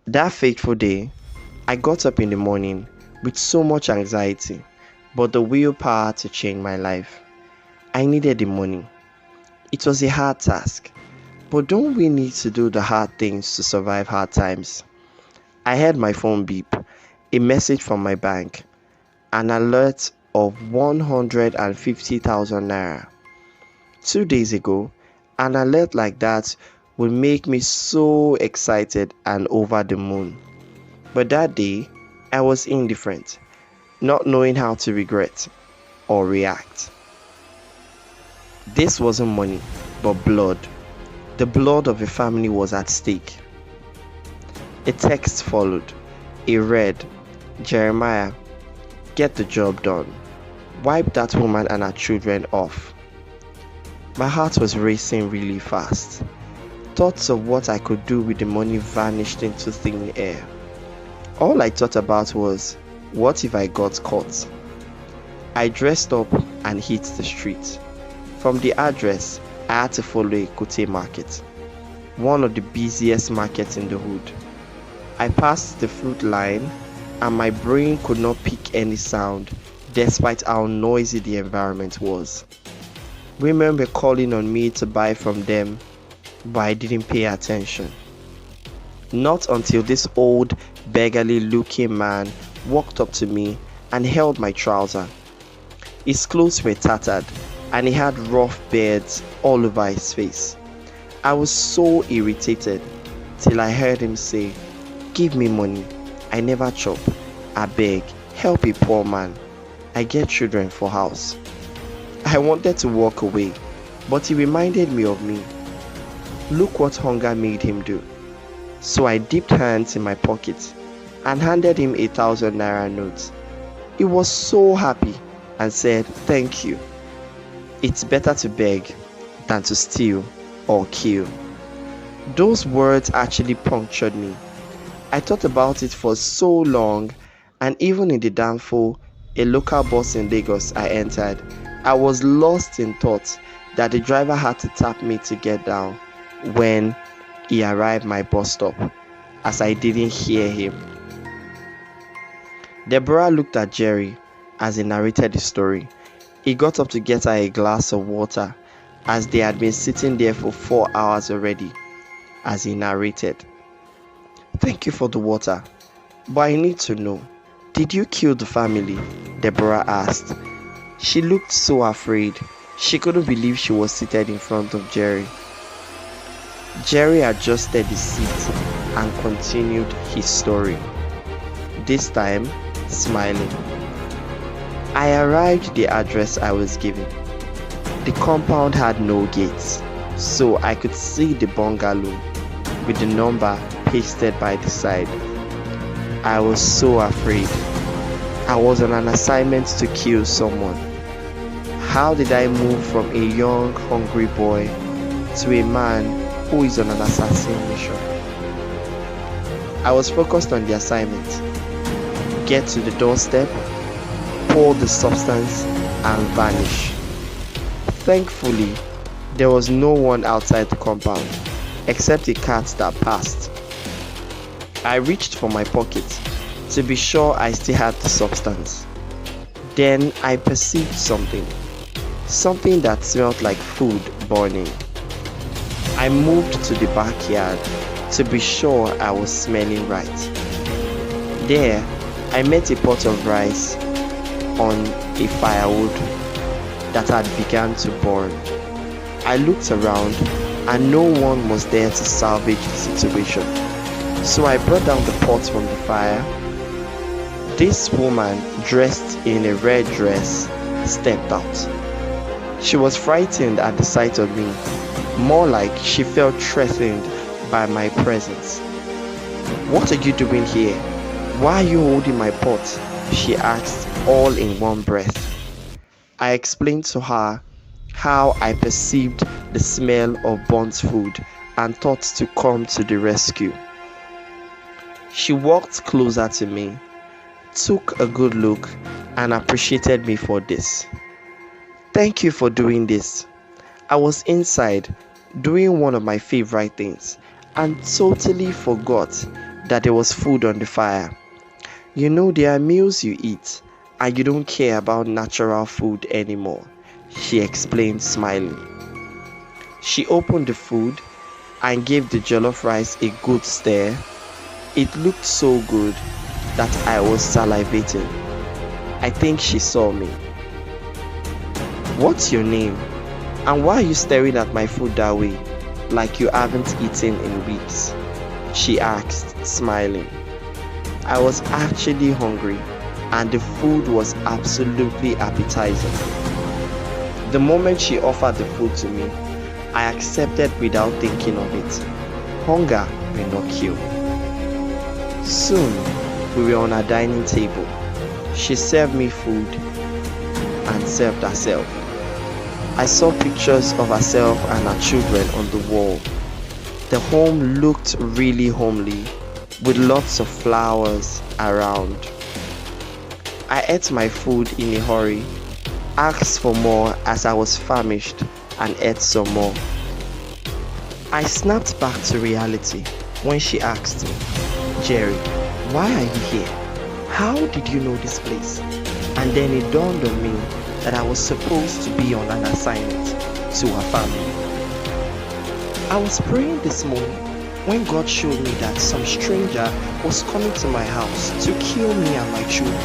That fateful day, I got up in the morning with so much anxiety, but the willpower to change my life. I needed the money. It was a hard task, but don't we need to do the hard things to survive hard times? I heard my phone beep, a message from my bank, an alert of 150,000 naira. 2 days ago, an alert like that would make me so excited and over the moon. But that day, I was indifferent, not knowing how to regret or react. This wasn't money, but blood. The blood of a family was at stake. A text followed. It read, "Jeremiah, get the job done. Wipe that woman and her children off." My heart was racing really fast. Thoughts of what I could do with the money vanished into thin air. All I thought about was, what if I got caught? I dressed up and hit the street. From the address, I had to follow a Kote market, one of the busiest markets in the hood. I passed the fruit line and my brain could not pick any sound despite how noisy the environment was. Women were calling on me to buy from them, but I didn't pay attention. Not until this old, beggarly looking man walked up to me and held my trouser. His clothes were tattered and he had rough beards all over his face. I was so irritated till I heard him say, "Give me money. I never chop. I beg, help a poor man. I get children for house." I wanted to walk away, but he reminded me of me. Look what hunger made him do. So I dipped hands in my pockets and handed him 1,000 naira note. He was so happy and said, "Thank you. It's better to beg than to steal or kill." Those words actually punctured me. I thought about it for so long, and even in the Danfo, a local bus in Lagos I entered, I was lost in thought that the driver had to tap me to get down when he arrived my bus stop, as I didn't hear him. Deborah looked at Jerry as he narrated the story. He got up to get her a glass of water as they had been sitting there for 4 hours already, as he narrated. "Thank you for the water, but I need to know, did you kill the family?" Deborah asked. She looked so afraid. She couldn't believe she was seated in front of Jerry. Jerry adjusted his seat and continued his story, this time smiling. I arrived at the address I was given. The compound had no gates, so I could see the bungalow with the number pasted by the side. I was so afraid. I was on an assignment to kill someone. How did I move from a young, hungry boy to a man who is on an assassin mission? I was focused on the assignment. Get to the doorstep, pour the substance, and vanish. Thankfully, there was no one outside the compound, except a cat that passed. I reached for my pocket to be sure I still had the substance. Then I perceived something that smelled like food burning. I moved to the backyard to be sure I was smelling right. There, I met a pot of rice on a firewood that had begun to burn. I looked around and no one was there to salvage the situation. So I brought down the pot from the fire. This woman, dressed in a red dress, stepped out. She was frightened at the sight of me, more like she felt threatened by my presence. "What are you doing here? Why are you holding my pot?" she asked, all in one breath. I explained to her how I perceived the smell of burnt food and thought to come to the rescue. She walked closer to me, took a good look, and appreciated me for this. "Thank you for doing this. I was inside doing one of my favorite things and totally forgot that there was food on the fire. You know, there are meals you eat and you don't care about natural food anymore, she explained, smiling. She opened the food and gave the jollof rice a good stir. It looked so good that I was salivating. I think she saw me. What's your name? And why are you staring at my food that way, like you haven't eaten in weeks? She asked, smiling. I was actually hungry and the food was absolutely appetizing. The moment she offered the food to me, I accepted without thinking of it. Hunger will not kill. Soon, we were on our dining table. She served me food and served herself. I saw pictures of herself and her children on the wall. The home looked really homely, with lots of flowers around. I ate my food in a hurry, asked for more as I was famished, and ate some more. I snapped back to reality when she asked me, Jerry, why are you here? How did you know this place? And then it dawned on me that I was supposed to be on an assignment to her family. I was praying this morning when God showed me that some stranger was coming to my house to kill me and my children.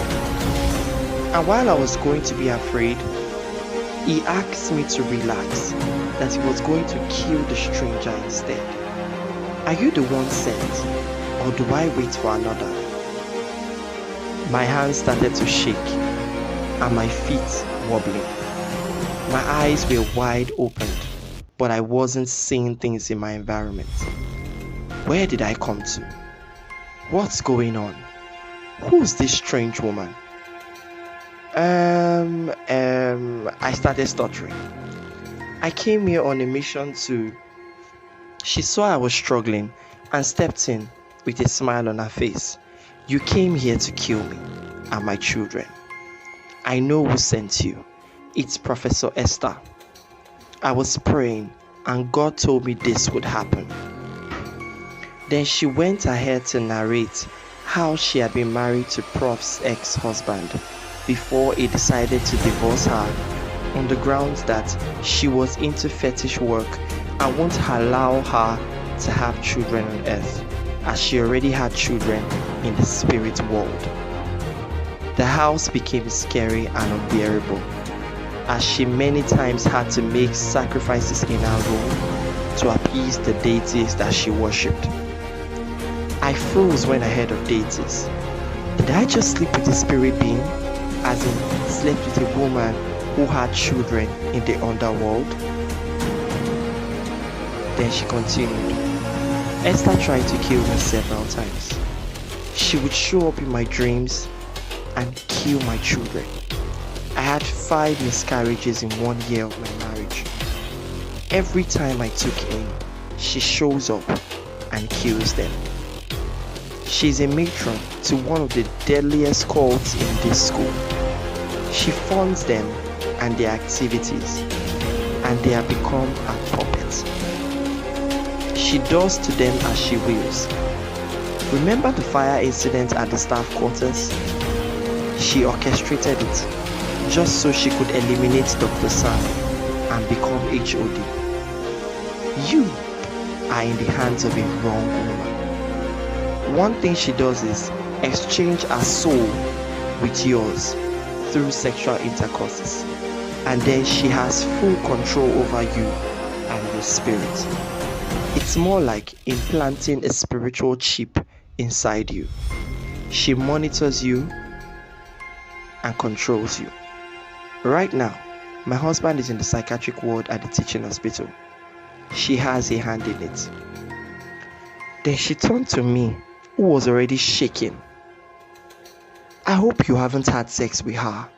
And while I was going to be afraid, he asked me to relax, that he was going to kill the stranger instead. Are you the one sent, or do I wait for another? My hands started to shake and my feet wobbling. My eyes were wide opened, but I wasn't seeing things in my environment. Where did I come to? What's going on? Who's this strange woman? I started stuttering. I came here on a mission to... She saw I was struggling and stepped in with a smile on her face. You came here to kill me and my children. I know who sent you. It's Professor Esther. I was praying and God told me this would happen. Then she went ahead to narrate how she had been married to Prof's ex-husband before he decided to divorce her on the grounds that she was into fetish work and won't allow her to have children on earth, as she already had children in the spirit world. The house became scary and unbearable, as she many times had to make sacrifices in her room to appease the deities that she worshipped. I froze when I heard of deities. Did I just sleep with a spirit being? As in, slept with a woman who had children in the underworld? Then she continued. Esther tried to kill me several times. She would show up in my dreams and kill my children. I had 5 miscarriages in 1 year of my marriage. Every time I took aim, she shows up and kills them. She's a matron to one of the deadliest cults in this school. She funds them and their activities, and they have become her puppets. She does to them as she wills. Remember the fire incident at the staff quarters? She orchestrated it just so she could eliminate Dr. Sam and become HOD. You are in the hands of a wrong woman. One thing she does is exchange her soul with yours through sexual intercourses, and then she has full control over you and your spirit. It's more like implanting a spiritual chip inside you. She monitors you and controls you. Right now, my husband is in the psychiatric ward at the teaching hospital. She has a hand in it. Then she turned to me, who was already shaking. I hope you haven't had sex with her.